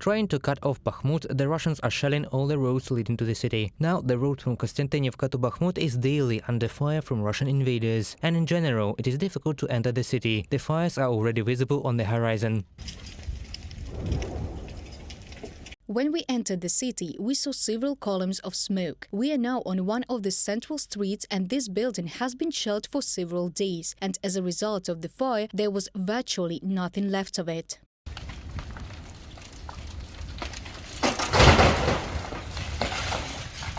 Trying to cut off Bakhmut, the Russians are shelling all the roads leading to the city. Now, the road from Konstantinivka to Bakhmut is daily under fire from Russian invaders, and in general, it is difficult to enter the city. The fires are already visible on the horizon. When we entered the city, we saw several columns of smoke. We are now on one of the central streets, and this building has been shelled for several days, and as a result of the fire, there was virtually nothing left of it.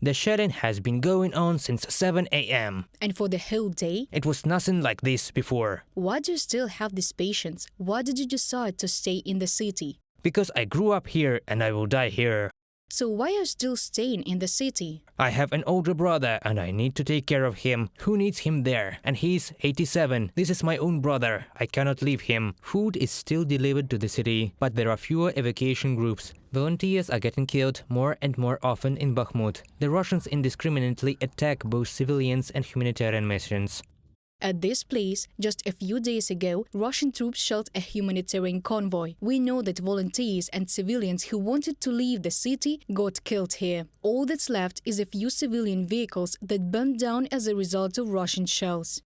The shelling has been going on since 7 a.m. And for the whole day? It was nothing like this before. Why do you still have this patience? Why did you decide to stay in the city? Because I grew up here and I will die here. So why are you still staying in the city? I have an older brother and I need to take care of him. Who needs him there? And he's 87. This is my own brother. I cannot leave him. Food is still delivered to the city, but there are fewer evacuation groups. Volunteers are getting killed more and more often in Bakhmut. The Russians indiscriminately attack both civilians and humanitarian missions. At this place, just a few days ago, Russian troops shelled a humanitarian convoy. We know that volunteers and civilians who wanted to leave the city got killed here. All that's left is a few civilian vehicles that burned down as a result of Russian shells.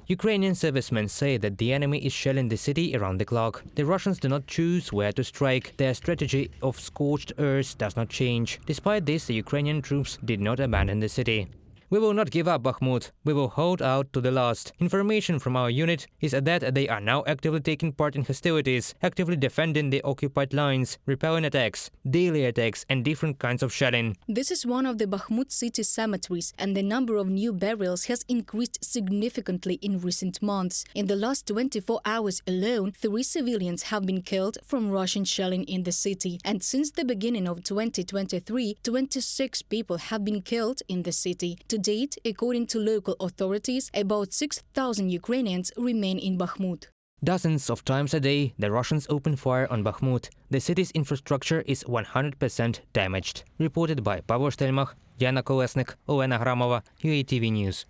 Ukrainian servicemen say that the enemy is shelling the city around the clock. The Russians do not choose where to strike. Their strategy of scorched earth does not change. Despite this, the Ukrainian troops did not abandon the city. We will not give up Bakhmut. We will hold out to the last. Information from our unit is that they are now actively taking part in hostilities, actively defending the occupied lines, repelling attacks, daily attacks and different kinds of shelling. This is one of the Bakhmut city cemeteries, and the number of new burials has increased significantly in recent months. In the last 24 hours alone, 3 civilians have been killed from Russian shelling in the city. And since the beginning of 2023, 26 people have been killed in the city. To date, according to local authorities, about 6,000 Ukrainians remain in Bakhmut. Dozens of times a day, the Russians open fire on Bakhmut. The city's infrastructure is 100% damaged. Reported by Pavel Stelmach, Diana Kolesnik, Olena Hramova, UATV News.